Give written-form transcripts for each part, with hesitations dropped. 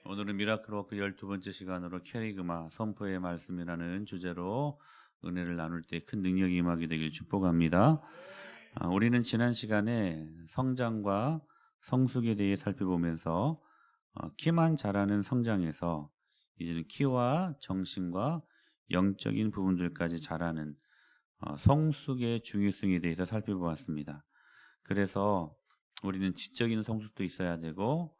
오늘은 미라클워크 12번째 시간으로 캐리그마 선포의 말씀이라는 주제로 은혜를 나눌 때 큰 능력이 임하게 되길 축복합니다. 우리는 지난 시간에 성장과 성숙에 대해 살펴보면서 키만 자라는 성장에서 이제는 키와 정신과 영적인 부분들까지 자라는 성숙의 중요성에 대해서 살펴보았습니다. 그래서 우리는 지적인 성숙도 있어야 되고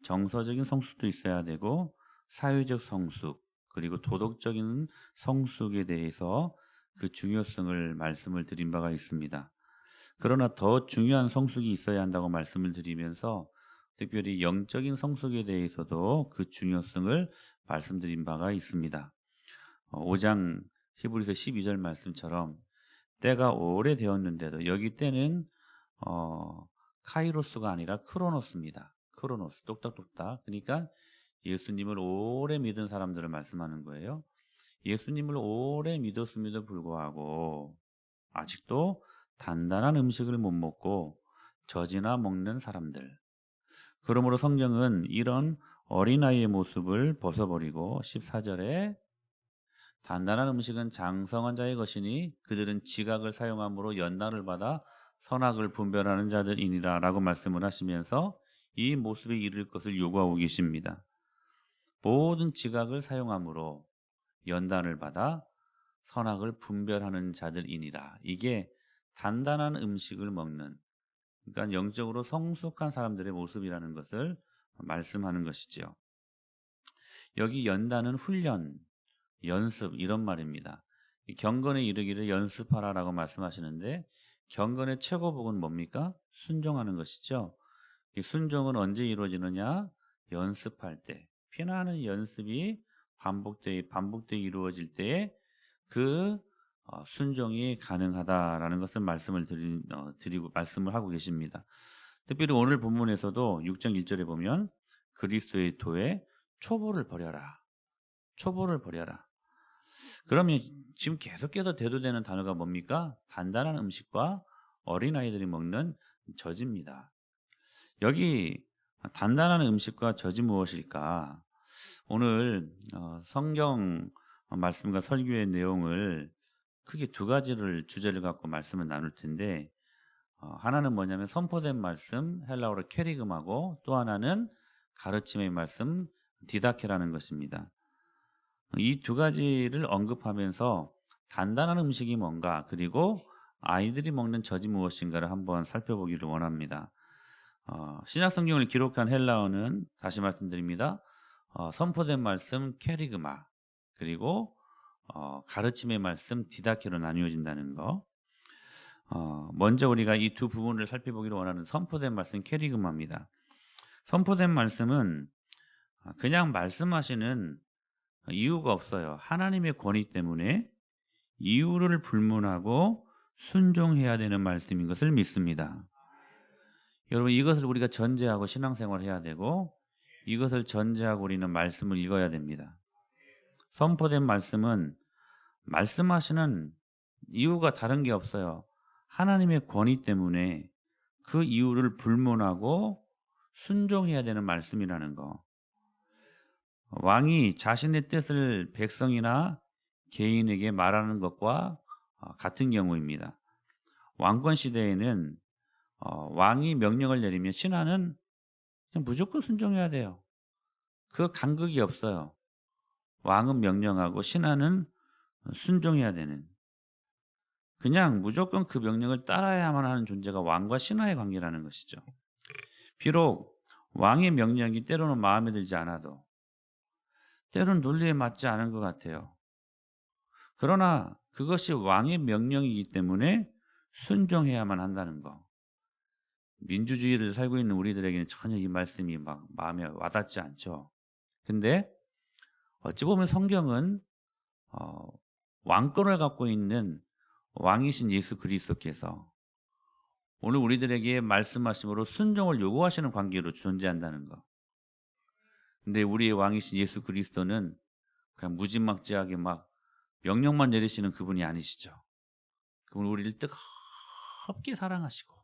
정서적인 성숙도 있어야 되고 사회적 성숙 그리고 도덕적인 성숙에 대해서 그 중요성을 말씀을 드린 바가 있습니다. 그러나 더 중요한 성숙이 있어야 한다고 말씀을 드리면서 특별히 영적인 성숙에 대해서도 그 중요성을 말씀드린 바가 있습니다. 5장 히브리서 12절 말씀처럼 때가 오래되었는데도 여기 때는 카이로스가 아니라 크로노스입니다. 크로노스 똑딱똑딱. 그러니까 예수님을 오래 믿은 사람들을 말씀하는 거예요. 예수님을 오래 믿었음에도 불구하고 아직도 단단한 음식을 못 먹고 젖이나 먹는 사람들. 그러므로 성경은 이런 어린아이의 모습을 벗어버리고 14절에 단단한 음식은 장성한 자의 것이니 그들은 지각을 사용함으로 연단을 받아 선악을 분별하는 자들이니라 라고 말씀을 하시면서 이 모습에 이를 것을 요구하고 계십니다. 모든 지각을 사용함으로 연단을 받아 선악을 분별하는 자들이니라. 이게 단단한 음식을 먹는, 그러니까 영적으로 성숙한 사람들의 모습이라는 것을 말씀하는 것이죠. 여기 연단은 훈련, 연습 이런 말입니다. 경건에 이르기를 연습하라라고 말씀하시는데 경건의 최고복은 뭡니까? 순종하는 것이죠. 이 순종은 언제 이루어지느냐? 연습할 때. 피나는 연습이 반복되어 이루어질 때에 그 순종이 가능하다라는 것을 드리고 말씀을 하고 계십니다. 특별히 오늘 본문에서도 6장 1절에 보면 그리스도의 도에 초보를 버려라. 초보를 버려라. 그러면 지금 계속해서 대두되는 단어가 뭡니까? 단단한 음식과 어린아이들이 먹는 젖입니다. 여기 단단한 음식과 젖이 무엇일까? 오늘 성경 말씀과 설교의 내용을 크게 두 가지를 주제를 갖고 말씀을 나눌 텐데 하나는 뭐냐면 선포된 말씀 헬라어로 캐리금하고 또 하나는 가르침의 말씀 디다케라는 것입니다. 이 두 가지를 언급하면서 단단한 음식이 뭔가 그리고 아이들이 먹는 젖이 무엇인가를 한번 살펴보기를 원합니다. 신약 성경을 기록한 헬라어는 다시 말씀드립니다. 선포된 말씀 캐리그마 그리고 가르침의 말씀 디다케로 나뉘어진다는 거. 먼저 우리가 이 두 부분을 살펴보기를 원하는 선포된 말씀 캐리그마입니다. 선포된 말씀은 그냥 말씀하시는 이유가 없어요. 하나님의 권위 때문에 이유를 불문하고 순종해야 되는 말씀인 것을 믿습니다. 여러분 이것을 우리가 전제하고 신앙생활을 해야 되고 이것을 전제하고 우리는 말씀을 읽어야 됩니다. 선포된 말씀은 말씀하시는 이유가 다른 게 없어요. 하나님의 권위 때문에 그 이유를 불문하고 순종해야 되는 말씀이라는 거. 왕이 자신의 뜻을 백성이나 개인에게 말하는 것과 같은 경우입니다. 왕권 시대에는 왕이 명령을 내리면 신하는 그냥 무조건 순종해야 돼요. 그 간극이 없어요. 왕은 명령하고 신하는 순종해야 되는. 그냥 무조건 그 명령을 따라야만 하는 존재가 왕과 신하의 관계라는 것이죠. 비록 왕의 명령이 때로는 마음에 들지 않아도 때로는 논리에 맞지 않은 것 같아요. 그러나 그것이 왕의 명령이기 때문에 순종해야만 한다는 거. 민주주의를 살고 있는 우리들에게는 전혀 이 말씀이 막 마음에 와닿지 않죠. 근데 어찌 보면 성경은 왕권을 갖고 있는 왕이신 예수 그리스도께서 오늘 우리들에게 말씀하심으로 순종을 요구하시는 관계로 존재한다는 거. 근데 우리의 왕이신 예수 그리스도는 그냥 무지막지하게 막 명령만 내리시는 그분이 아니시죠. 그분 우리를 뜨겁게 사랑하시고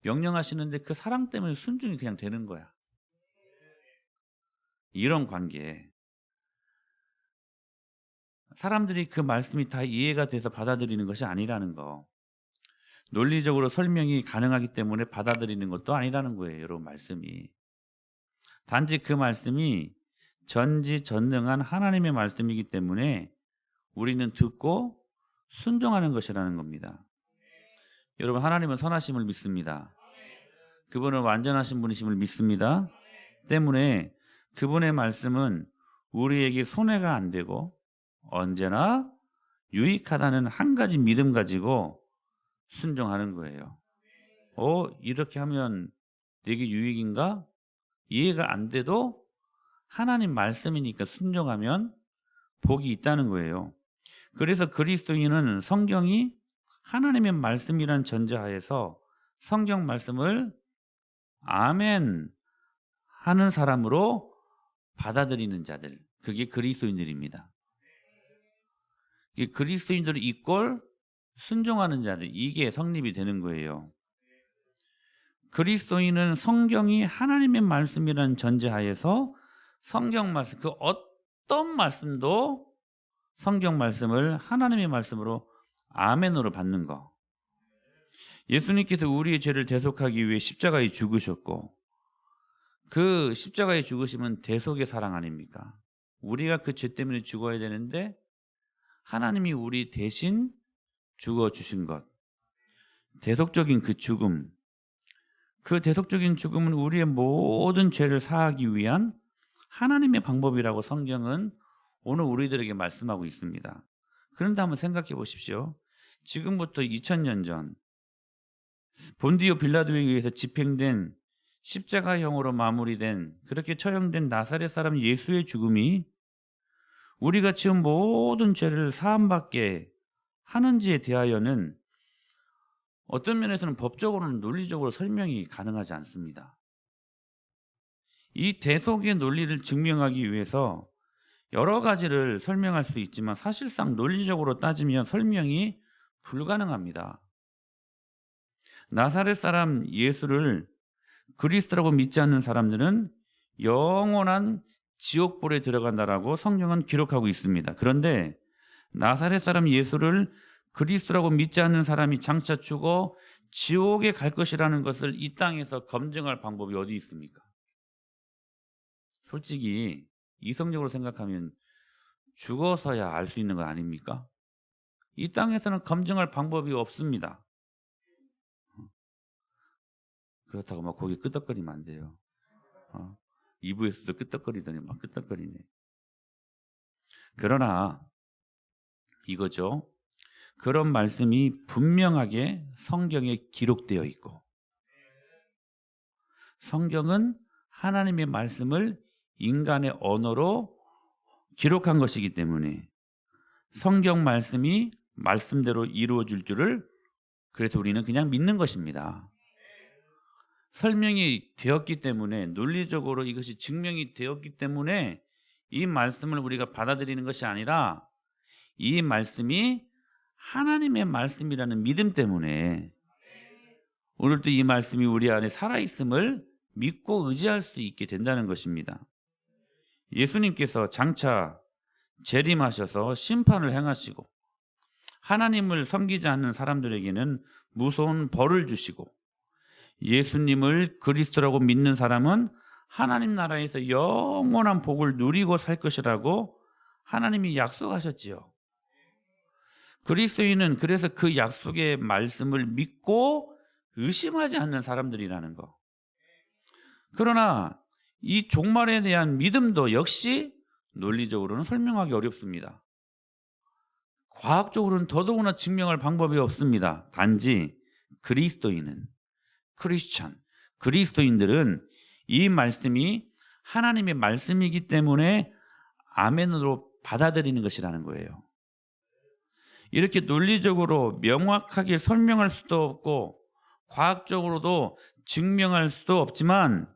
명령하시는데 그 사랑 때문에 순종이 그냥 되는 거야. 이런 관계. 사람들이 그 말씀이 다 이해가 돼서 받아들이는 것이 아니라는 거. 논리적으로 설명이 가능하기 때문에 받아들이는 것도 아니라는 거예요. 여러분 말씀이. 단지 그 말씀이 전지전능한 하나님의 말씀이기 때문에 우리는 듣고 순종하는 것이라는 겁니다. 여러분 하나님은 선하심을 믿습니다. 그분은 완전하신 분이심을 믿습니다. 때문에 그분의 말씀은 우리에게 손해가 안 되고 언제나 유익하다는 한 가지 믿음 가지고 순종하는 거예요. 이렇게 하면 내게 유익인가? 이해가 안 돼도 하나님 말씀이니까 순종하면 복이 있다는 거예요. 그래서 그리스도인은 성경이 하나님의 말씀이란 전제하에서 성경 말씀을 아멘 하는 사람으로 받아들이는 자들, 그게 그리스도인들입니다. 그리스도인들을 이꼴 순종하는 자들, 이게 성립이 되는 거예요. 그리스도인은 성경이 하나님의 말씀이라는 전제하에서 성경 말씀, 그 어떤 말씀도 성경 말씀을 하나님의 말씀으로 아멘으로 받는 거. 예수님께서 우리의 죄를 대속하기 위해 십자가에 죽으셨고 그 십자가에 죽으시면 대속의 사랑 아닙니까? 우리가 그 죄 때문에 죽어야 되는데 하나님이 우리 대신 죽어주신 것. 대속적인 그 죽음. 그 대속적인 죽음은 우리의 모든 죄를 사하기 위한 하나님의 방법이라고 성경은 오늘 우리들에게 말씀하고 있습니다. 그런데 한번 생각해 보십시오. 지금부터 2000년 전 본디오 빌라도에 의해서 집행된 십자가형으로 마무리된 그렇게 처형된 나사렛 사람 예수의 죽음이 우리가 지은 모든 죄를 사함받게 하는지에 대하여는 어떤 면에서는 법적으로는 논리적으로 설명이 가능하지 않습니다. 이 대속의 논리를 증명하기 위해서 여러 가지를 설명할 수 있지만 사실상 논리적으로 따지면 설명이 불가능합니다. 나사렛 사람 예수를 그리스도라고 믿지 않는 사람들은 영원한 지옥불에 들어간다라고 성경은 기록하고 있습니다. 그런데 나사렛 사람 예수를 그리스도라고 믿지 않는 사람이 장차 죽어 지옥에 갈 것이라는 것을 이 땅에서 검증할 방법이 어디 있습니까? 솔직히 이성적으로 생각하면 죽어서야 알 수 있는 거 아닙니까? 이 땅에서는 검증할 방법이 없습니다. 그렇다고 막 거기 끄덕거리면 안 돼요. 2부에서도 끄덕거리더니 막 끄덕거리네. 그러나 이거죠. 그런 말씀이 분명하게 성경에 기록되어 있고 성경은 하나님의 말씀을 인간의 언어로 기록한 것이기 때문에 성경 말씀이 말씀대로 이루어질 줄을 그래서 우리는 그냥 믿는 것입니다. 설명이 되었기 때문에 논리적으로 이것이 증명이 되었기 때문에 이 말씀을 우리가 받아들이는 것이 아니라 이 말씀이 하나님의 말씀이라는 믿음 때문에 오늘도 이 말씀이 우리 안에 살아있음을 믿고 의지할 수 있게 된다는 것입니다. 예수님께서 장차 재림하셔서 심판을 행하시고 하나님을 섬기지 않는 사람들에게는 무서운 벌을 주시고 예수님을 그리스도라고 믿는 사람은 하나님 나라에서 영원한 복을 누리고 살 것이라고 하나님이 약속하셨지요. 그리스도인은 그래서 그 약속의 말씀을 믿고 의심하지 않는 사람들이라는 거. 그러나 이 종말에 대한 믿음도 역시 논리적으로는 설명하기 어렵습니다. 과학적으로는 더더구나 증명할 방법이 없습니다. 단지 그리스도인은 그리스도인들은 이 말씀이 하나님의 말씀이기 때문에 아멘으로 받아들이는 것이라는 거예요. 이렇게 논리적으로 명확하게 설명할 수도 없고 과학적으로도 증명할 수도 없지만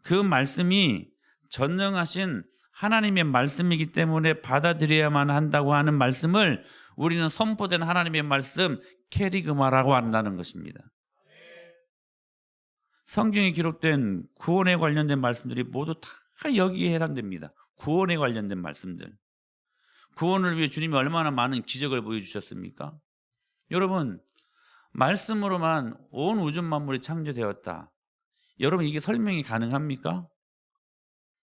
그 말씀이 전능하신 하나님의 말씀이기 때문에 받아들여야만 한다고 하는 말씀을 우리는 선포된 하나님의 말씀 캐리그마라고 한다는 것입니다. 성경에 기록된 구원에 관련된 말씀들이 모두 다 다 여기에 해당됩니다. 구원에 관련된 말씀들. 구원을 위해 주님이 얼마나 많은 기적을 보여주셨습니까? 여러분, 말씀으로만 온 우주 만물이 창조되었다. 여러분, 이게 설명이 가능합니까?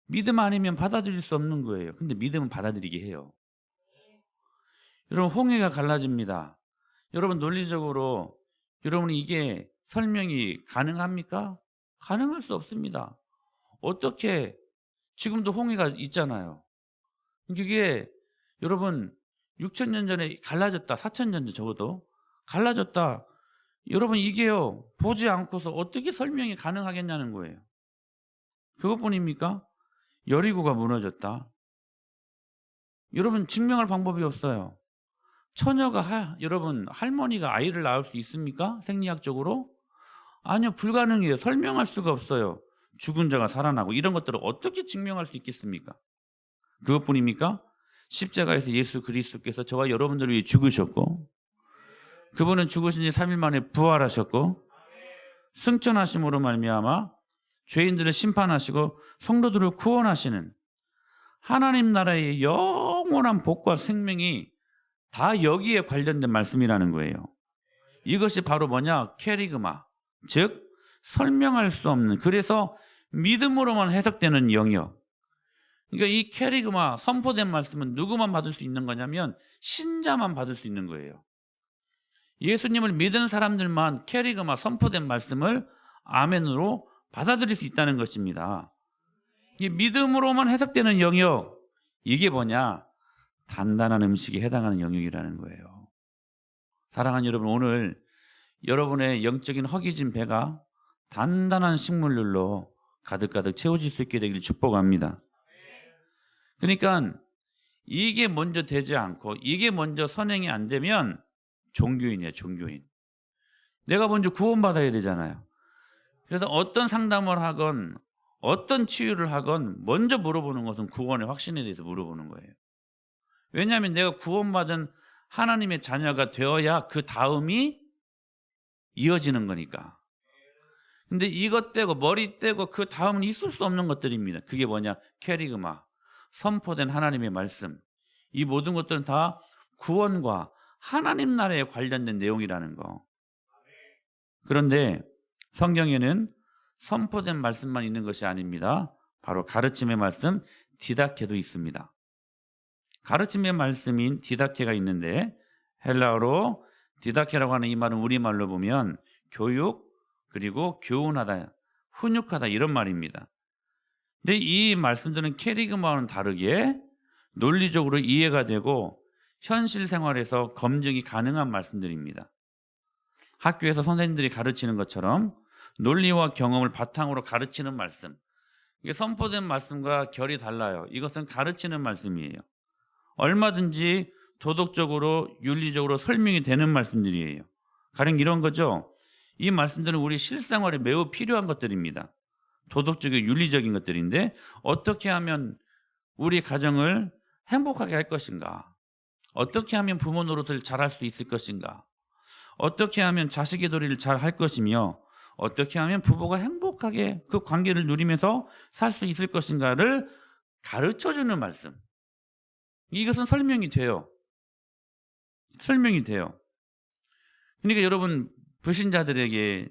믿음 아니면 받아들일 수 없는 거예요. 근데 믿음은 받아들이게 해요. 여러분, 홍해가 갈라집니다. 여러분, 논리적으로 여러분 이게 설명이 가능합니까? 가능할 수 없습니다. 어떻게 지금도 홍해가 있잖아요. 이게 여러분 6,000년 전에 갈라졌다. 4,000년 전 적어도 갈라졌다. 여러분 이게요. 보지 않고서 어떻게 설명이 가능하겠냐는 거예요. 그것뿐입니까? 여리고가 무너졌다. 여러분 증명할 방법이 없어요. 처녀가 여러분 할머니가 아이를 낳을 수 있습니까? 생리학적으로? 아니요. 불가능해요. 설명할 수가 없어요. 죽은 자가 살아나고 이런 것들을 어떻게 증명할 수 있겠습니까? 그것뿐입니까? 십자가에서 예수 그리스도께서 저와 여러분들을 위해 죽으셨고 그분은 죽으신 지 3일 만에 부활하셨고 승천하심으로 말미암아 죄인들을 심판하시고 성도들을 구원하시는 하나님 나라의 영원한 복과 생명이 다 여기에 관련된 말씀이라는 거예요. 이것이 바로 뭐냐? 캐리그마, 즉 설명할 수 없는, 그래서 믿음으로만 해석되는 영역. 그러니까 이 캐리그마, 선포된 말씀은 누구만 받을 수 있는 거냐면 신자만 받을 수 있는 거예요. 예수님을 믿은 사람들만 캐리그마, 선포된 말씀을 아멘으로 받아들일 수 있다는 것입니다. 이 믿음으로만 해석되는 영역, 이게 뭐냐? 단단한 음식에 해당하는 영역이라는 거예요. 사랑하는 여러분, 오늘 여러분의 영적인 허기진 배가 단단한 식물들로 가득가득 채워질 수 있게 되기를 축복합니다. 그러니까 이게 먼저 되지 않고 이게 먼저 선행이 안 되면 종교인이에요. 종교인. 내가 먼저 구원받아야 되잖아요. 그래서 어떤 상담을 하건 어떤 치유를 하건 먼저 물어보는 것은 구원의 확신에 대해서 물어보는 거예요. 왜냐하면 내가 구원받은 하나님의 자녀가 되어야 그 다음이 이어지는 거니까. 근데 이것 떼고 머리 떼고 그 다음은 있을 수 없는 것들입니다. 그게 뭐냐? 캐리그마, 선포된 하나님의 말씀. 이 모든 것들은 다 구원과 하나님 나라에 관련된 내용이라는 거. 그런데 성경에는 선포된 말씀만 있는 것이 아닙니다. 바로 가르침의 말씀, 디다케도 있습니다. 가르침의 말씀인 디다케가 있는데 헬라어로 디다케라고 하는 이 말은 우리말로 보면 교육, 그리고 교훈하다, 훈육하다 이런 말입니다. 근데 이 말씀들은 캐리그마와는 다르게 논리적으로 이해가 되고 현실 생활에서 검증이 가능한 말씀들입니다. 학교에서 선생님들이 가르치는 것처럼 논리와 경험을 바탕으로 가르치는 말씀, 이게 선포된 말씀과 결이 달라요. 이것은 가르치는 말씀이에요. 얼마든지 도덕적으로 윤리적으로 설명이 되는 말씀들이에요. 가령 이런 거죠. 이 말씀들은 우리 실생활에 매우 필요한 것들입니다. 도덕적이고 윤리적인 것들인데 어떻게 하면 우리 가정을 행복하게 할 것인가? 어떻게 하면 부모 노릇을 잘할 수 있을 것인가? 어떻게 하면 자식의 도리를 잘 할 것이며 어떻게 하면 부부가 행복하게 그 관계를 누리면서 살 수 있을 것인가를 가르쳐주는 말씀. 이것은 설명이 돼요. 설명이 돼요. 그러니까 여러분, 불신자들에게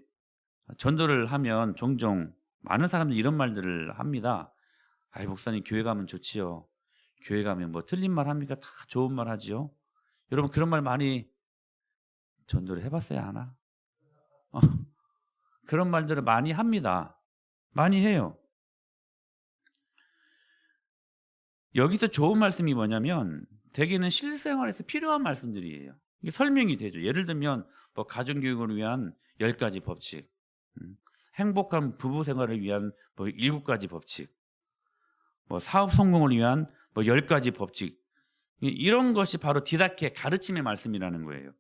전도를 하면 종종 많은 사람들이 이런 말들을 합니다. 아이, 목사님 교회 가면 좋지요. 교회 가면 뭐 틀린 말 합니까? 다 좋은 말 하지요. 여러분 그런 말 많이 전도를 해봤어야 하나? 그런 말들을 많이 합니다. 많이 해요. 여기서 좋은 말씀이 뭐냐면 대개는 실생활에서 필요한 말씀들이에요. 이게 설명이 되죠. 예를 들면 뭐 가정교육을 위한 10가지 법칙, 행복한 부부 생활을 위한 뭐 7가지 법칙, 뭐 사업 성공을 위한 뭐 10가지 법칙, 이런 것이 바로 디다케 가르침의 말씀이라는 거예요.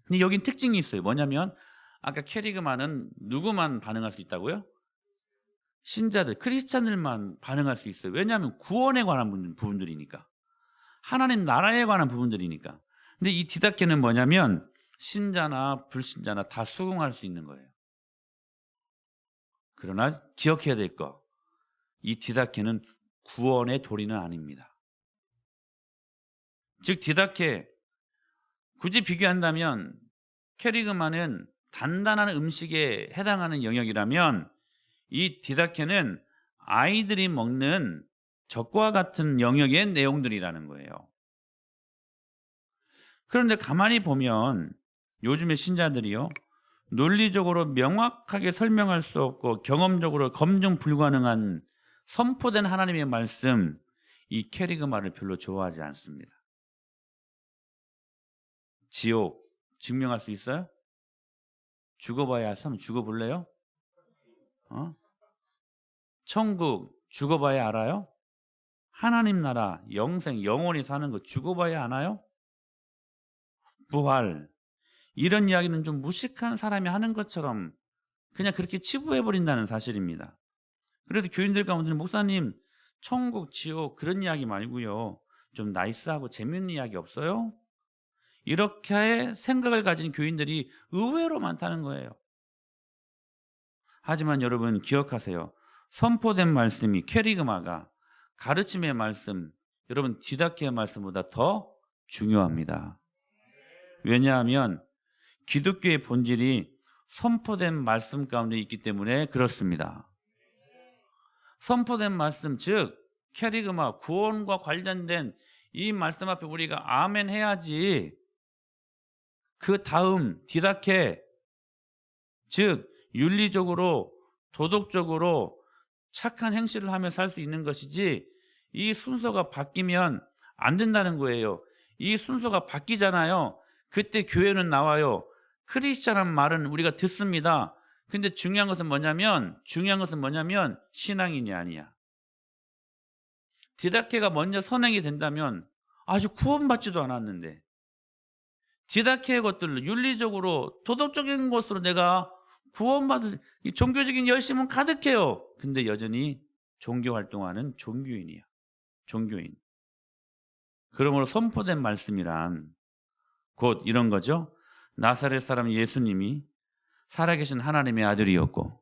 근데 여긴 특징이 있어요. 뭐냐면 아까 캐리그마는 누구만 반응할 수 있다고요? 신자들, 크리스찬들만 반응할 수 있어요. 왜냐하면 구원에 관한 부분들이니까, 하나님 나라에 관한 부분들이니까. 근데 이 디다케는 뭐냐면 신자나 불신자나 다 수긍할 수 있는 거예요. 그러나 기억해야 될 거, 이 디다케는 구원의 도리는 아닙니다. 즉 디다케, 굳이 비교한다면 캐리그마는 단단한 음식에 해당하는 영역이라면 이 디다케는 아이들이 먹는 젖과 같은 영역의 내용들이라는 거예요. 그런데 가만히 보면 요즘의 신자들이요, 논리적으로 명확하게 설명할 수 없고 경험적으로 검증 불가능한 선포된 하나님의 말씀, 이 캐리그마를 별로 좋아하지 않습니다. 지옥 증명할 수 있어요? 죽어봐야 하면 죽어볼래요? 천국 죽어봐야 알아요? 하나님 나라 영생 영원히 사는 거 죽어봐야 아나요? 부활, 이런 이야기는 좀 무식한 사람이 하는 것처럼 그냥 그렇게 치부해버린다는 사실입니다. 그래도 교인들 가운데는 목사님 천국 지옥 그런 이야기 말고요, 좀 나이스하고 재밌는 이야기 없어요? 이렇게 생각을 가진 교인들이 의외로 많다는 거예요. 하지만 여러분 기억하세요. 선포된 말씀이 캐리그마가 가르침의 말씀, 여러분 디다케의 말씀보다 더 중요합니다. 왜냐하면 기독교의 본질이 선포된 말씀 가운데 있기 때문에 그렇습니다. 선포된 말씀, 즉 캐리그마, 구원과 관련된 이 말씀 앞에 우리가 아멘 해야지 그 다음 디다케, 즉 윤리적으로 도덕적으로 착한 행실을 하며 살 수 있는 것이지, 이 순서가 바뀌면 안 된다는 거예요. 이 순서가 바뀌잖아요. 그때 교회는 나와요. 크리스찬한 말은 우리가 듣습니다. 근데 중요한 것은 뭐냐면 신앙인이 아니야. 디다케가 먼저 선행이 된다면 아주 구원받지도 않았는데, 디다케의 것들로 윤리적으로 도덕적인 것으로 내가 구원받을 종교적인 열심은 가득해요. 근데 여전히 종교활동하는 종교인이야. 종교인. 그러므로 선포된 말씀이란 곧 이런 거죠. 나사렛 사람 예수님이 살아계신 하나님의 아들이었고,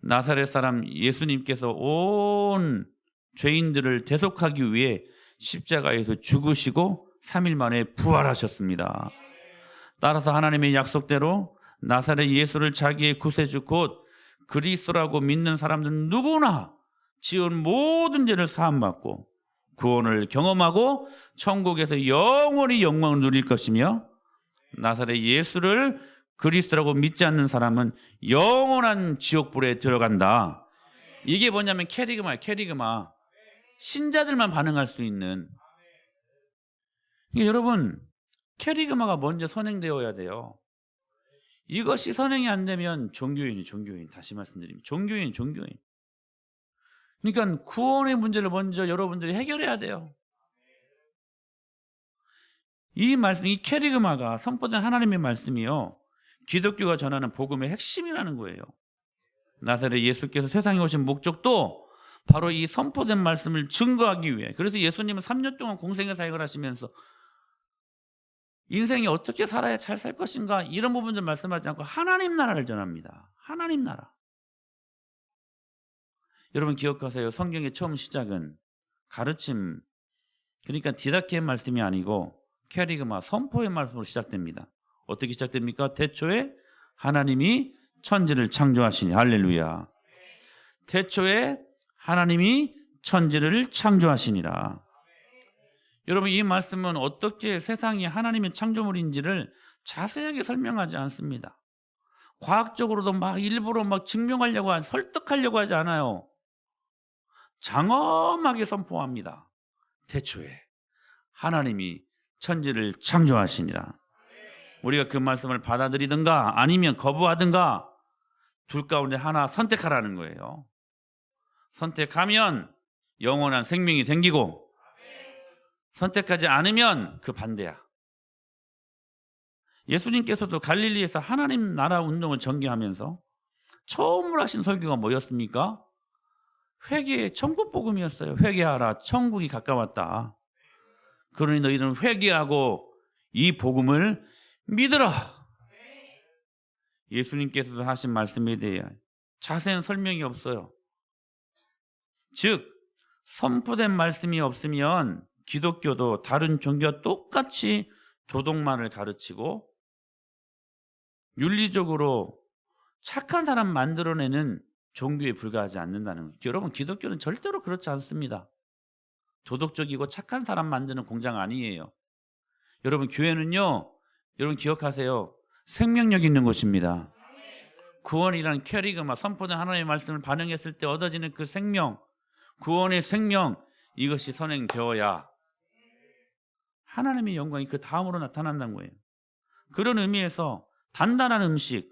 나사렛 사람 예수님께서 온 죄인들을 대속하기 위해 십자가에서 죽으시고 3일 만에 부활하셨습니다. 따라서 하나님의 약속대로 나사렛 예수를 자기의 구세주 곧 그리스도라고 믿는 사람들은 누구나 지은 모든 죄를 사함받고 구원을 경험하고 천국에서 영원히 영광을 누릴 것이며, 나사렛 예수를 그리스도라고 믿지 않는 사람은 영원한 지옥불에 들어간다. 이게 뭐냐면 캐리그마. 신자들만 반응할 수 있는. 여러분, 캐리그마가 먼저 선행되어야 돼요. 이것이 선행이 안 되면 종교인. 다시 말씀드립니다. 종교인. 그러니까 구원의 문제를 먼저 여러분들이 해결해야 돼요. 이 말씀, 이 캐리그마가 선포된 하나님의 말씀이요, 기독교가 전하는 복음의 핵심이라는 거예요. 나사렛 예수께서 세상에 오신 목적도 바로 이 선포된 말씀을 증거하기 위해. 그래서 예수님은 3년 동안 공생의 사역을 하시면서 인생이 어떻게 살아야 잘 살 것인가, 이런 부분들 말씀하지 않고 하나님 나라를 전합니다. 하나님 나라. 여러분 기억하세요. 성경의 처음 시작은 가르침, 그러니까 디다케의 말씀이 아니고 캐리그마, 선포의 말씀으로 시작됩니다. 어떻게 시작됩니까? 태초에 하나님이 천지를 창조하시니. 할렐루야. 태초에 하나님이 천지를 창조하시니라. 여러분 이 말씀은 어떻게 세상이 하나님의 창조물인지를 자세하게 설명하지 않습니다. 과학적으로도 일부러 증명하려고 설득하려고 하지 않아요. 장엄하게 선포합니다. 태초에 하나님이 천지를 창조하시니라. 우리가 그 말씀을 받아들이든가 아니면 거부하든가 둘 가운데 하나 선택하라는 거예요. 선택하면 영원한 생명이 생기고, 선택하지 않으면 그 반대야. 예수님께서도 갈릴리에서 하나님 나라 운동을 전개하면서 처음으로 하신 설교가 뭐였습니까? 회개, 천국 복음이었어요. 회개하라, 천국이 가까웠다. 그러니 너희는 회개하고 이 복음을 믿으라. 예수님께서도 하신 말씀에 대해 자세한 설명이 없어요. 즉 선포된 말씀이 없으면 기독교도 다른 종교와 똑같이 도덕만을 가르치고 윤리적으로 착한 사람 만들어내는 종교에 불과하지 않는다는 거죠. 여러분, 기독교는 절대로 그렇지 않습니다. 도덕적이고 착한 사람 만드는 공장 아니에요. 여러분, 교회는요, 여러분 기억하세요. 생명력 있는 곳입니다. 구원이라는 캐리그마, 선포된 하나님의 말씀을 반영했을 때 얻어지는 그 생명, 구원의 생명, 이것이 선행되어야 하나님의 영광이 그 다음으로 나타난다는 거예요. 그런 의미에서 단단한 음식,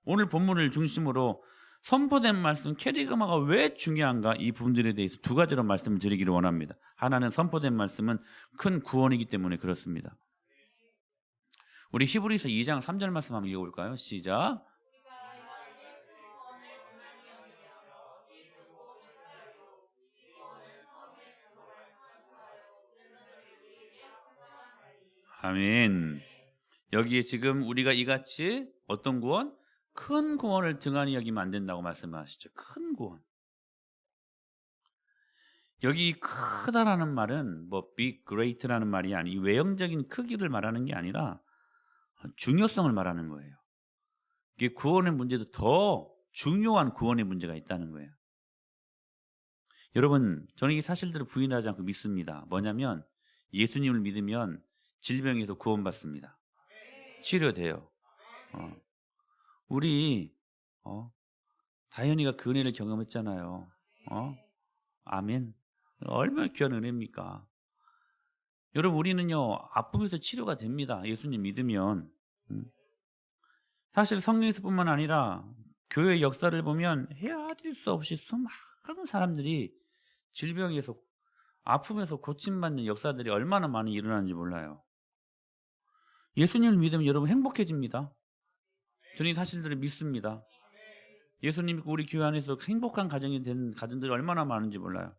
오늘 본문을 중심으로 선포된 말씀, 캐리그마가 왜 중요한가, 이 부분들에 대해서 두 가지로 말씀을 드리기를 원합니다. 하나는 선포된 말씀은 큰 구원이기 때문에 그렇습니다. 우리 히브리서 2장 3절 말씀 한번 읽어볼까요? 시작. 아멘. 여기에 지금 우리가 이같이 어떤 구원? 큰 구원을 등한히 여기면 안 된다고 말씀하시죠. 큰 구원. 여기 크다라는 말은 뭐 big, great라는 말이 아니, 외형적인 크기를 말하는 게 아니라 중요성을 말하는 거예요. 이게 구원의 문제도 더 중요한 구원의 문제가 있다는 거예요. 여러분, 저는 이 사실들을 부인하지 않고 믿습니다. 뭐냐면 예수님을 믿으면 질병에서 구원받습니다. 치료돼요. 우리 다현이가 그 은혜를 경험했잖아요. 아멘. 얼마나 귀한 은혜입니까? 여러분, 우리는요, 아픔에서 치료가 됩니다. 예수님 믿으면. 사실 성경에서뿐만 아니라 교회 역사를 보면 헤아릴 수 없이 수많은 사람들이 질병에서, 아픔에서 고침받는 역사들이 얼마나 많이 일어나는지 몰라요. 예수님을 믿으면 여러분 행복해집니다. 저는 이 사실들을 믿습니다. 예수님 믿고 우리 교회 안에서 행복한 가정이 된 가정들이 얼마나 많은지 몰라요.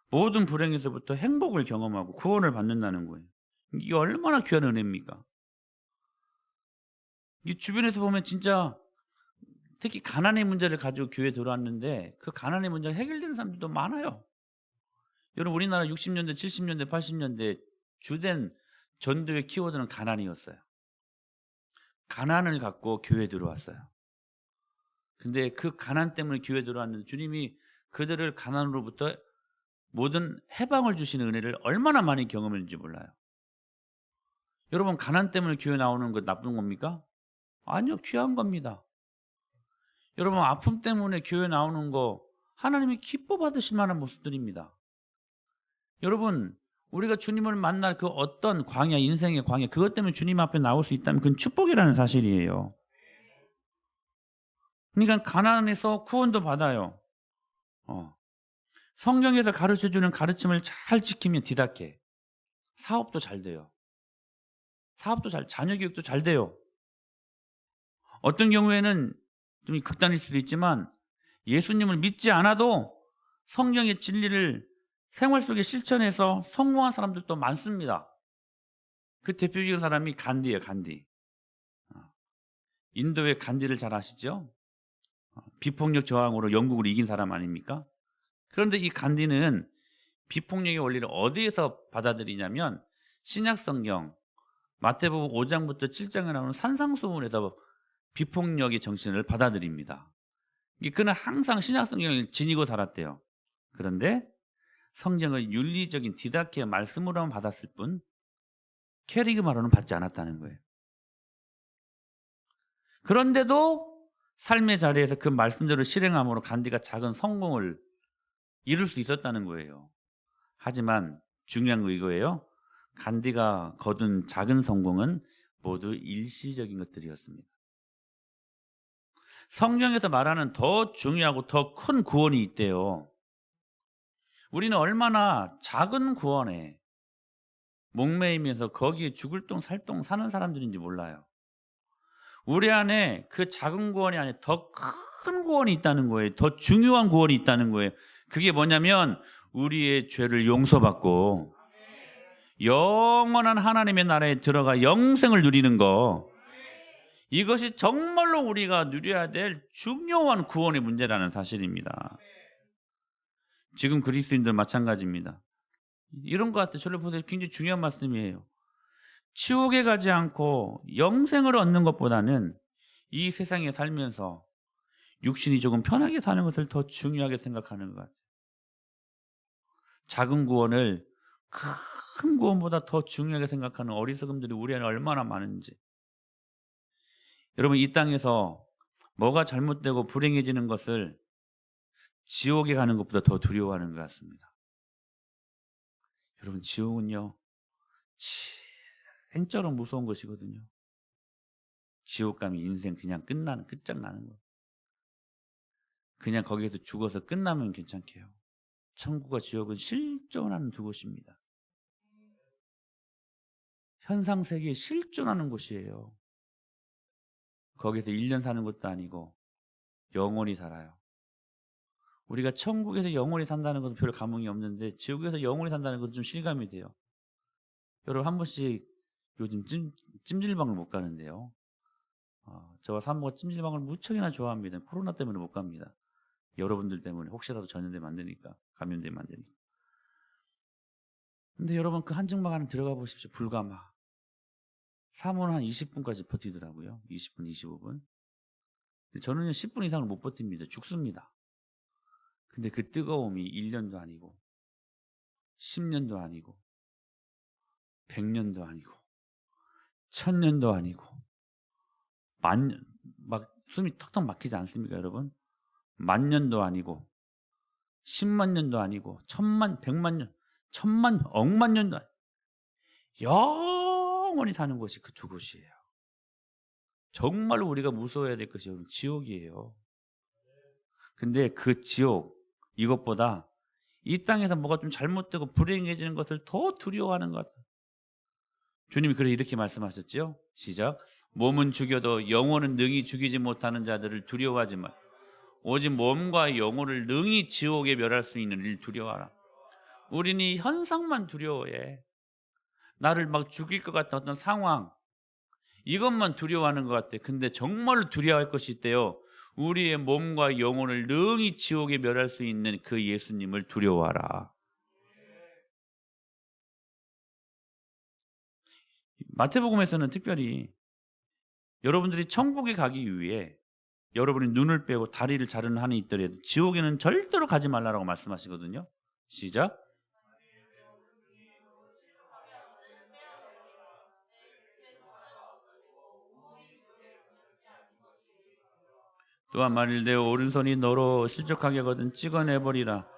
모든 불행에서부터 행복을 경험하고 구원을 받는다는 거예요. 이게 얼마나 귀한 은혜입니까? 이 주변에서 보면 진짜 특히 가난의 문제를 가지고 교회에 들어왔는데 그 가난의 문제가 해결되는 사람들도 많아요. 여러분, 우리나라 60년대, 70년대, 80년대 주된 전도의 키워드는 가난이었어요. 가난을 갖고 교회에 들어왔어요. 근데 그 가난 때문에 교회에 들어왔는데 주님이 그들을 가난으로부터 모든 해방을 주시는 은혜를 얼마나 많이 경험했는지 몰라요. 여러분, 가난 때문에 교회 나오는 거 나쁜 겁니까? 아니요, 귀한 겁니다. 여러분, 아픔 때문에 교회 나오는 거 하나님이 기뻐 받으실 만한 모습들입니다. 여러분, 우리가 주님을 만날 그 어떤 광야, 인생의 광야, 그것 때문에 주님 앞에 나올 수 있다면 그건 축복이라는 사실이에요. 그러니까 가난에서 구원도 받아요. 성경에서 가르쳐주는 가르침을 잘 지키면 디다케, 사업도 잘 돼요. 자녀 교육도 잘 돼요. 어떤 경우에는 좀 극단일 수도 있지만 예수님을 믿지 않아도 성경의 진리를 생활 속에 실천해서 성공한 사람들도 많습니다. 그 대표적인 사람이 간디예요. 간디. 인도의 간디를 잘 아시죠? 비폭력 저항으로 영국을 이긴 사람 아닙니까? 그런데 이 간디는 비폭력의 원리를 어디에서 받아들이냐면 신약성경 마태복음 5장부터 7장에 나오는 산상수훈에서 비폭력의 정신을 받아들입니다. 그는 항상 신약성경을 지니고 살았대요. 그런데 성경을 윤리적인 디다케의 말씀으로만 받았을 뿐 캐리그마로는 받지 않았다는 거예요. 그런데도 삶의 자리에서 그 말씀대로 실행함으로 간디가 작은 성공을 이룰 수 있었다는 거예요. 하지만 중요한 거 이거예요. 간디가 거둔 작은 성공은 모두 일시적인 것들이었습니다. 성경에서 말하는 더 중요하고 더 큰 구원이 있대요. 우리는 얼마나 작은 구원에 목매이면서 거기에 죽을 똥 살똥 사는 사람들인지 몰라요. 우리 안에 그 작은 구원이 아니라 더 큰 구원이 있다는 거예요. 더 중요한 구원이 있다는 거예요. 그게 뭐냐면 우리의 죄를 용서받고 영원한 하나님의 나라에 들어가 영생을 누리는 거, 이것이 정말로 우리가 누려야 될 중요한 구원의 문제라는 사실입니다. 지금 그리스도인들 마찬가지입니다. 이런 것 같아요. 저를 보세요. 굉장히 중요한 말씀이에요. 지옥에 가지 않고 영생을 얻는 것보다는 이 세상에 살면서 육신이 조금 편하게 사는 것을 더 중요하게 생각하는 것 같아요. 작은 구원을 큰 구원보다 더 중요하게 생각하는 어리석음들이 우리 안에 얼마나 많은지. 여러분, 이 땅에서 뭐가 잘못되고 불행해지는 것을 지옥에 가는 것보다 더 두려워하는 것 같습니다. 여러분, 지옥은요 진짜로 무서운 것이거든요. 지옥 가면 인생 그냥 끝장나는 거. 그냥 거기에서 죽어서 끝나면 괜찮게요. 천국과 지옥은 실존하는 두 곳입니다. 현상세계에 실존하는 곳이에요. 거기서 1년 사는 것도 아니고 영원히 살아요. 우리가 천국에서 영원히 산다는 것은 별 감흥이 없는데 지옥에서 영원히 산다는 것은 좀 실감이 돼요. 여러분, 한 번씩 요즘 찜질방을 못 가는데요. 저와 사모가 찜질방을 무척이나 좋아합니다. 코로나 때문에 못 갑니다. 여러분들 때문에 혹시라도 전염되면 안 되니까, 감염되면 안 되니까. 근데 여러분, 그 한증막 안에 들어가 보십시오. 불가마. 사모는 한 20분까지 버티더라고요. 20분, 25분. 저는 10분 이상을 못 버팁니다. 죽습니다. 근데 그 뜨거움이 1년도 아니고 10년도 아니고 100년도 아니고 1000년도 아니고 만년, 막 숨이 턱턱 막히지 않습니까, 여러분? 만년도 아니고 10만 년도 아니고 1000만, 100만 년, 1000만, 억만 년도 아니고 영원히 사는 곳이 그 두 곳이에요. 정말로 우리가 무서워해야 될 것이 여러분 지옥이에요. 근데 그 지옥, 이것보다 이 땅에서 뭐가 좀 잘못되고 불행해지는 것을 더 두려워하는 것 같아요. 주님이 그래 이렇게 말씀하셨죠? 시작. 몸은 죽여도 영혼은 능히 죽이지 못하는 자들을 두려워하지 마. 오직 몸과 영혼을 능히 지옥에 멸할 수 있는 일을 두려워하라. 우리는 이 현상만 두려워해. 나를 막 죽일 것 같은 어떤 상황, 이것만 두려워하는 것 같아. 근데 정말로 두려워할 것이 있대요. 우리의 몸과 영혼을 능히 지옥에 멸할 수 있는 그 예수님을 두려워하라. 마태복음에서는 특별히 여러분들이 천국에 가기 위해 여러분이 눈을 빼고 다리를 자르는 한이 있더라도 지옥에는 절대로 가지 말라고 말씀하시거든요. 시작. 또한 만일 내 오른손이 너로 실족하게 하거든 찍어내버리라.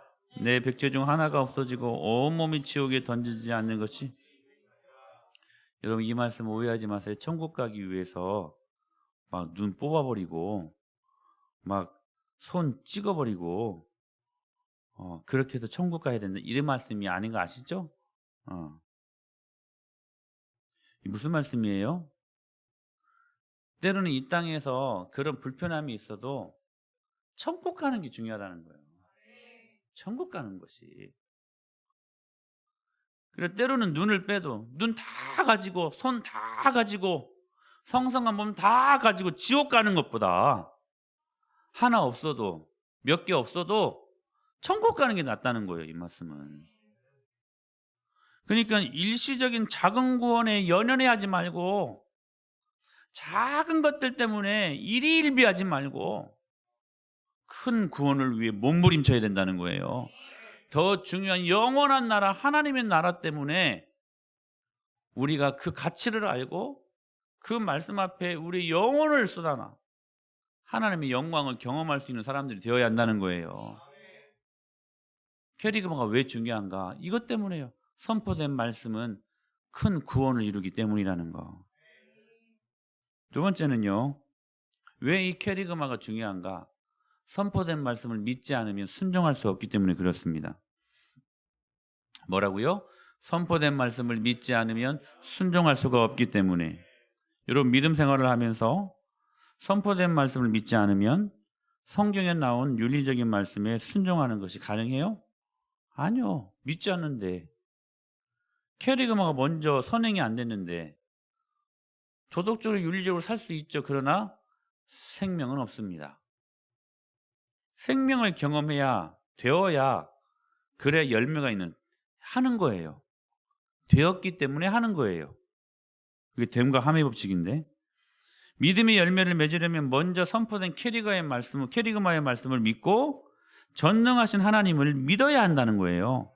내 백제 중 하나가 없어지고 온몸이 지옥에 던지지 않는 것이. 여러분, 이 말씀 오해하지 마세요. 천국 가기 위해서 막 눈 뽑아버리고 막 손 찍어버리고 그렇게 해서 천국 가야 된다, 이런 말씀이 아닌 거 아시죠? 무슨 말씀이에요? 때로는 이 땅에서 그런 불편함이 있어도 천국 가는 게 중요하다는 거예요. 천국 가는 것이. 그래서 때로는 눈을 빼도 눈 다 가지고 손 다 가지고 성성한 몸 다 가지고 지옥 가는 것보다 하나 없어도, 몇 개 없어도 천국 가는 게 낫다는 거예요, 이 말씀은. 그러니까 일시적인 작은 구원에 연연해하지 말고 작은 것들 때문에 일희일비하지 말고 큰 구원을 위해 몸부림쳐야 된다는 거예요. 더 중요한 영원한 나라, 하나님의 나라 때문에 우리가 그 가치를 알고 그 말씀 앞에 우리 영혼을 쏟아놔 하나님의 영광을 경험할 수 있는 사람들이 되어야 한다는 거예요. 캐리그마가 왜 중요한가? 이것 때문에요. 선포된 말씀은 큰 구원을 이루기 때문이라는 거. 두 번째는요, 왜 이 캐리그마가 중요한가? 선포된 말씀을 믿지 않으면 순종할 수 없기 때문에 그렇습니다. 뭐라고요? 선포된 말씀을 믿지 않으면 순종할 수가 없기 때문에. 여러분, 믿음 생활을 하면서 선포된 말씀을 믿지 않으면 성경에 나온 윤리적인 말씀에 순종하는 것이 가능해요? 아니요. 믿지 않는데. 캐리그마가 먼저 선행이 안 됐는데 도덕적으로 윤리적으로 살 수 있죠. 그러나 생명은 없습니다. 생명을 경험해야, 되어야 그래야 열매가 있는 하는 거예요. 되었기 때문에 하는 거예요. 그게 됨과 함의 법칙인데 믿음의 열매를 맺으려면 먼저 선포된 캐리그마의 말씀을 믿고 전능하신 하나님을 믿어야 한다는 거예요.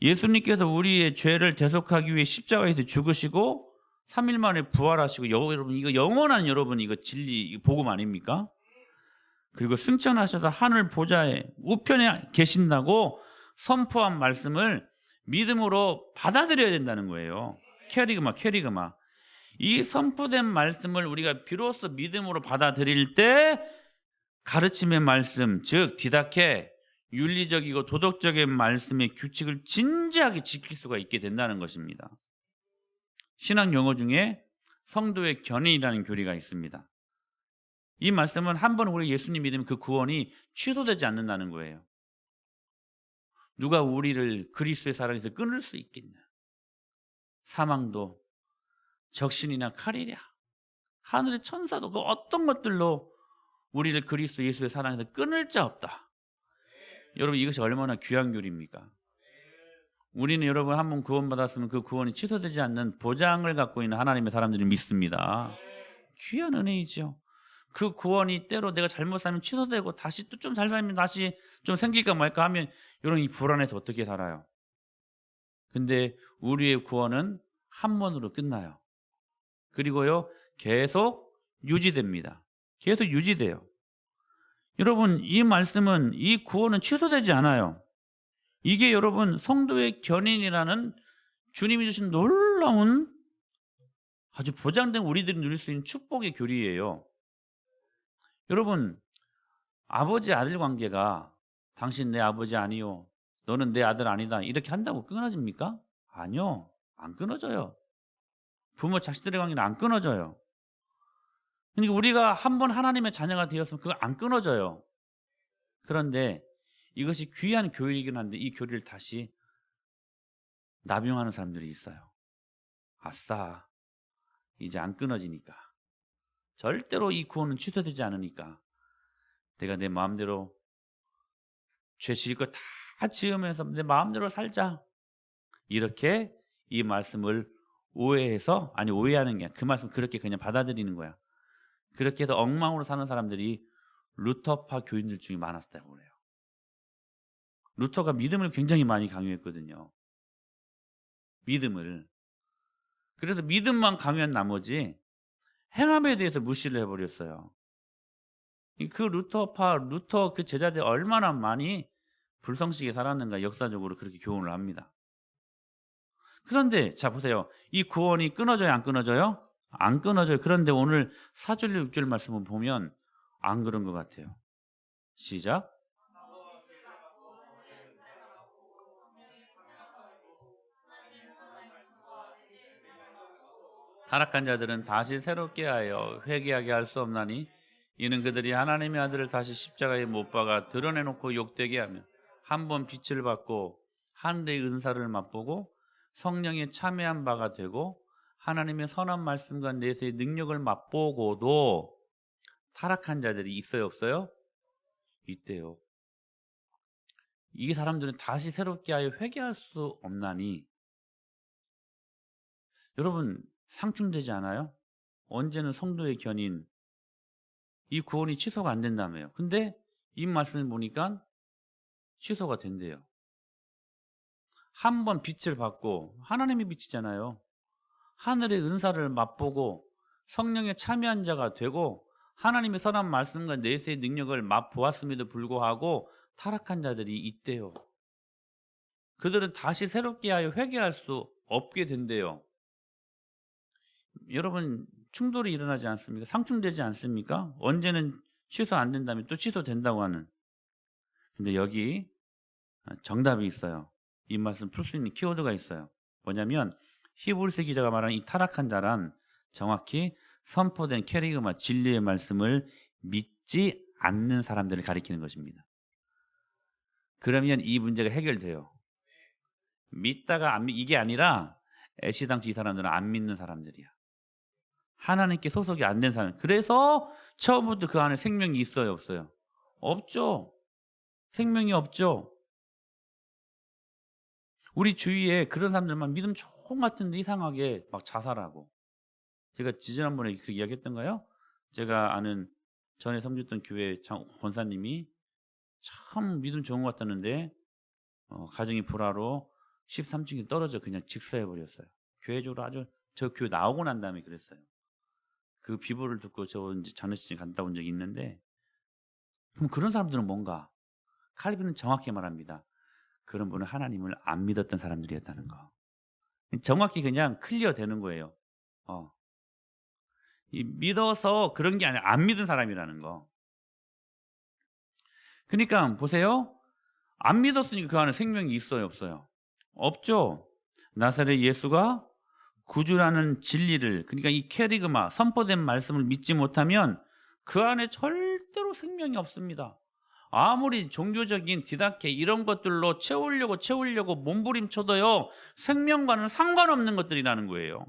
예수님께서 우리의 죄를 대속하기 위해 십자가에서 죽으시고 3일 만에 부활하시고 여러분 이거 영원한 여러분 이거 진리 복음 아닙니까? 그리고 승천하셔서 하늘 보좌에 우편에 계신다고 선포한 말씀을 믿음으로 받아들여야 된다는 거예요. 캐리그마. 이 선포된 말씀을 우리가 비로소 믿음으로 받아들일 때 가르침의 말씀, 즉 디다케, 윤리적이고 도덕적인 말씀의 규칙을 진지하게 지킬 수가 있게 된다는 것입니다. 신학 용어 중에 성도의 견인이라는 교리가 있습니다. 이 말씀은 한번 우리 예수님 믿으면 그 구원이 취소되지 않는다는 거예요. 누가 우리를 그리스도의 사랑에서 끊을 수 있겠냐? 사망도 적신이나 칼이랴 하늘의 천사도 그 어떤 것들로 우리를 그리스도 예수의 사랑에서 끊을 자 없다. 여러분 이것이 얼마나 귀한 교리입니까? 우리는 여러분 한번 구원받았으면 그 구원이 취소되지 않는 보장을 갖고 있는 하나님의 사람들을 믿습니다. 귀한 은혜이죠. 그 구원이 때로 내가 잘못 살면 취소되고 다시 또 좀 잘 살면 다시 좀 생길까 말까 하면 여러분 이 불안해서 어떻게 살아요? 근데 우리의 구원은 한 번으로 끝나요. 그리고요 계속 유지됩니다. 계속 유지돼요. 여러분 이 말씀은 이 구원은 취소되지 않아요. 이게 여러분 성도의 견인이라는 주님이 주신 놀라운 아주 보장된 우리들이 누릴 수 있는 축복의 교리예요. 여러분 아버지 아들 관계가 당신 내 아버지 아니요 너는 내 아들 아니다 이렇게 한다고 끊어집니까? 아니요, 안 끊어져요. 부모 자식들의 관계는 안 끊어져요. 그러니까 우리가 한번 하나님의 자녀가 되었으면 그거 안 끊어져요. 그런데 이것이 귀한 교리이긴 한데 이 교리를 다시 남용하는 사람들이 있어요. 아싸, 이제 안 끊어지니까, 절대로 이 구원은 취소되지 않으니까 내가 내 마음대로 죄 지을 거 다 지으면서 내 마음대로 살자, 이렇게 이 말씀을 오해해서, 아니 오해하는 게 그 말씀 그렇게 그냥 받아들이는 거야. 그렇게 해서 엉망으로 사는 사람들이 루터파 교인들 중에 많았다고 그래요. 루터가 믿음을 굉장히 많이 강요했거든요. 믿음을. 그래서 믿음만 강요한 나머지 행함에 대해서 무시를 해버렸어요. 그 루터 그 제자들이 얼마나 많이 불성실하게 살았는가 역사적으로 그렇게 교훈을 합니다. 그런데 자 보세요. 이 구원이 끊어져요, 안 끊어져요? 안 끊어져요. 그런데 오늘 4절 6절 말씀을 보면 안 그런 것 같아요. 시작. 타락한 자들은 다시 새롭게 하여 회개하게 할 수 없나니 이는 그들이 하나님의 아들을 다시 십자가에 못 박아 드러내놓고 욕되게 하며 한번 빛을 받고 하늘의 은사를 맛보고 성령에 참여한 바가 되고 하나님의 선한 말씀과 내세의 능력을 맛보고도 타락한 자들이 있어요, 없어요? 있대요. 이 사람들은 다시 새롭게 하여 회개할 수 없나니. 여러분 상충되지 않아요? 언제는 성도의 견인, 이 구원이 취소가 안 된다며요. 근데 이 말씀을 보니까 취소가 된대요. 한 번 빛을 받고, 하나님의 빛이잖아요. 하늘의 은사를 맛보고 성령에 참여한 자가 되고 하나님의 선한 말씀과 내세의 능력을 맛보았음에도 불구하고 타락한 자들이 있대요. 그들은 다시 새롭게 하여 회개할 수 없게 된대요. 여러분 충돌이 일어나지 않습니까? 상충되지 않습니까? 언제는 취소 안 된다면 또 취소된다고 하는. 근데 여기 정답이 있어요. 이 말씀 풀 수 있는 키워드가 있어요. 뭐냐면 히브리서 기자가 말하는 이 타락한 자란 정확히 선포된 캐리그마 진리의 말씀을 믿지 않는 사람들을 가리키는 것입니다. 그러면 이 문제가 해결돼요. 믿다가 이게 아니라 애시당초 이 사람들은 안 믿는 사람들이야. 하나님께 소속이 안 된 사람. 그래서 처음부터 그 안에 생명이 있어요, 없어요? 없죠. 생명이 없죠. 우리 주위에 그런 사람들만 믿음 좋은 것 같은데 이상하게 막 자살하고. 제가 지난번에 그 이야기했던가요? 제가 아는 전에 섬겼던 교회 권사님이 참 믿음 좋은 것 같았는데 가정이 불화로 13층이 떨어져 그냥 직사해 버렸어요. 교회적으로 아주 저 교회 나오고 난 다음에 그랬어요. 그 비보를 듣고 저 이제 장례식장 갔다 온 적이 있는데, 그럼 그런 사람들은 뭔가? 칼빈은 정확히 말합니다. 그런 분은 하나님을 안 믿었던 사람들이었다는 거. 정확히 그냥 클리어 되는 거예요. 믿어서 그런 게 아니라 안 믿은 사람이라는 거. 그러니까 보세요. 안 믿었으니까 그 안에 생명이 있어요, 없어요? 없죠. 나사렛 예수가 구주라는 진리를, 그러니까 이 캐리그마 선포된 말씀을 믿지 못하면 그 안에 절대로 생명이 없습니다. 아무리 종교적인 디다케 이런 것들로 채우려고 몸부림쳐도요, 생명과는 상관없는 것들이라는 거예요.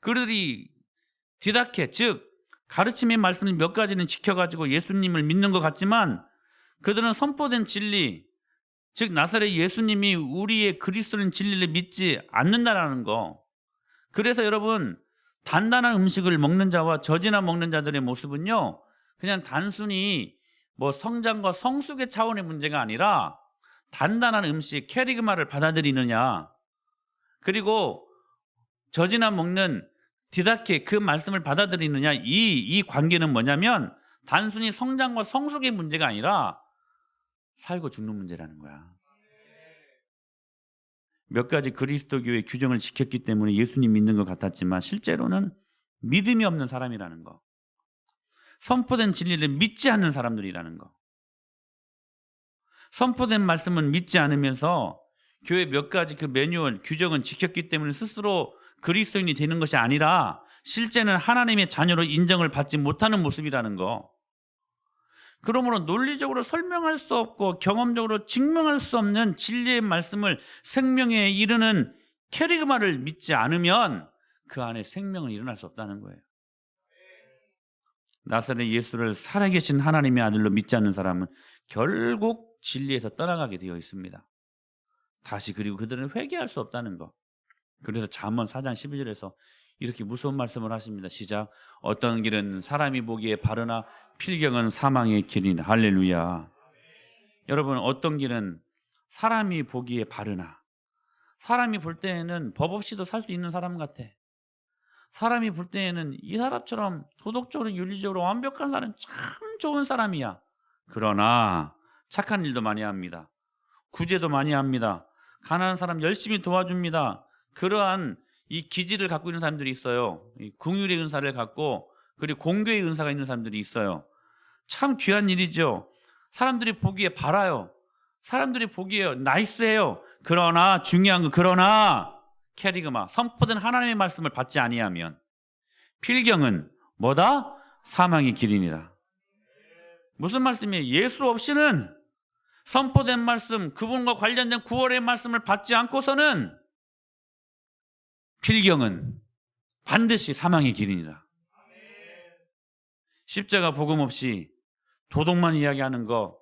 그들이 디다케, 즉 가르침의 말씀을 몇 가지는 지켜가지고 예수님을 믿는 것 같지만, 그들은 선포된 진리, 즉 나사렛 예수님이 우리의 그리스도인 진리를 믿지 않는다라는 거. 그래서 여러분, 단단한 음식을 먹는 자와 저지나 먹는 자들의 모습은요, 그냥 단순히 뭐 성장과 성숙의 차원의 문제가 아니라 단단한 음식 캐리그마를 받아들이느냐, 그리고 저지나 먹는 디다케 그 말씀을 받아들이느냐, 이 관계는 뭐냐면 단순히 성장과 성숙의 문제가 아니라 살고 죽는 문제라는 거야. 몇 가지 그리스도교의 규정을 지켰기 때문에 예수님 믿는 것 같았지만 실제로는 믿음이 없는 사람이라는 거. 선포된 진리를 믿지 않는 사람들이라는 거. 선포된 말씀은 믿지 않으면서 교회 몇 가지 그 매뉴얼, 규정은 지켰기 때문에 스스로 그리스도인이 되는 것이 아니라 실제는 하나님의 자녀로 인정을 받지 못하는 모습이라는 거. 그러므로 논리적으로 설명할 수 없고 경험적으로 증명할 수 없는 진리의 말씀을 생명에 이르는 캐리그마를 믿지 않으면 그 안에 생명은 일어날 수 없다는 거예요. 나사렛 예수를 살아계신 하나님의 아들로 믿지 않는 사람은 결국 진리에서 떠나가게 되어 있습니다. 다시 그리고 그들은 회개할 수 없다는 거. 그래서 잠언 4장 12절에서 이렇게 무서운 말씀을 하십니다. 시작. 어떤 길은 사람이 보기에 바르나 필경은 사망의 길이니. 할렐루야. 여러분, 어떤 길은 사람이 보기에 바르나, 사람이 볼 때에는 법 없이도 살 수 있는 사람 같아. 사람이 볼 때에는 이 사람처럼 도덕적으로 윤리적으로 완벽한 사람, 참 좋은 사람이야. 그러나 착한 일도 많이 합니다. 구제도 많이 합니다. 가난한 사람 열심히 도와줍니다. 그러한 이 기질을 갖고 있는 사람들이 있어요. 이 긍휼의 은사를 갖고, 그리고 공교의 은사가 있는 사람들이 있어요. 참 귀한 일이죠. 사람들이 보기에 바라요. 사람들이 보기에 나이스해요. 그러나 중요한 건, 그러나 캐리그마 선포된 하나님의 말씀을 받지 아니하면 필경은 뭐다? 사망의 길이니라. 무슨 말씀이에요? 예수 없이는, 선포된 말씀, 그분과 관련된 구원의 말씀을 받지 않고서는 필경은 반드시 사망의 길이니라. 십자가 복음 없이 도덕만 이야기하는 거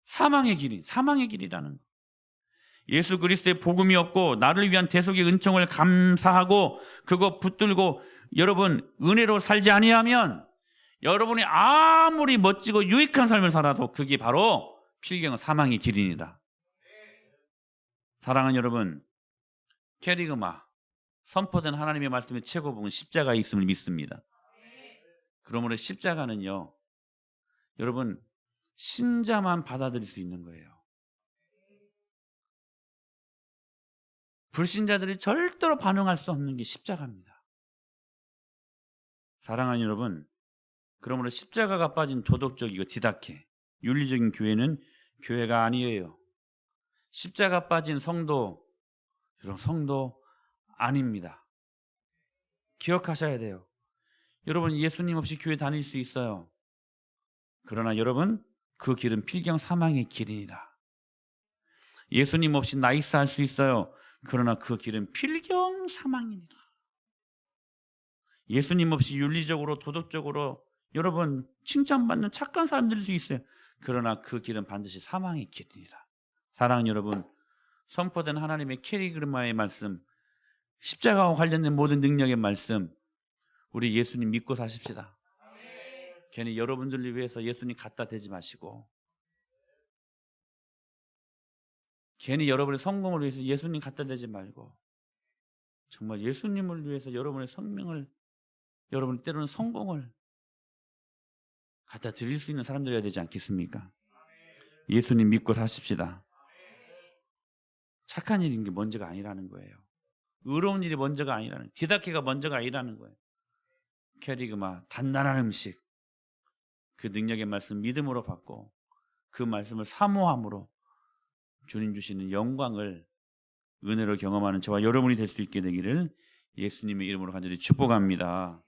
사망의 길이라는 거. 예수 그리스도의 복음이 없고 나를 위한 대속의 은총을 감사하고 그거 붙들고 여러분 은혜로 살지 아니하면 여러분이 아무리 멋지고 유익한 삶을 살아도 그게 바로 필경은 사망의 길이니라. 사랑하는 여러분, 캐리그마 선포된 하나님의 말씀의 최고봉은 십자가에 있음을 믿습니다. 그러므로 십자가는요, 여러분 신자만 받아들일 수 있는 거예요. 불신자들이 절대로 반응할 수 없는 게 십자가입니다. 사랑하는 여러분, 그러므로 십자가가 빠진 도덕적이고 디다케 윤리적인 교회는 교회가 아니에요. 십자가 빠진 성도, 여러분 성도 아닙니다. 기억하셔야 돼요. 여러분 예수님 없이 교회 다닐 수 있어요. 그러나 여러분 그 길은 필경 사망의 길이니라. 예수님 없이 나이스할 수 있어요. 그러나 그 길은 필경 사망이니라. 예수님 없이 윤리적으로 도덕적으로 여러분 칭찬받는 착한 사람들일 수 있어요. 그러나 그 길은 반드시 사망의 길이니라. 사랑하는 여러분, 선포된 하나님의 캐리그마의 말씀, 십자가와 관련된 모든 능력의 말씀, 우리 예수님 믿고 사십시다. 괜히 여러분들을 위해서 예수님 갖다 대지 마시고, 괜히 여러분의 성공을 위해서 예수님 갖다 대지 말고, 정말 예수님을 위해서 여러분의 생명을, 여러분 때로는 성공을 갖다 드릴 수 있는 사람들이어야 되지 않겠습니까? 예수님 믿고 사십시다. 착한 일인 게 먼저가 아니라는 거예요. 의로운 일이 먼저가 아니라는, 디다케가 먼저가 아니라는 거예요. 캐리그마, 단단한 음식, 그 능력의 말씀 믿음으로 받고 그 말씀을 사모함으로 주님 주시는 영광을, 은혜로 경험하는 저와 여러분이 될 수 있게 되기를 예수님의 이름으로 간절히 축복합니다.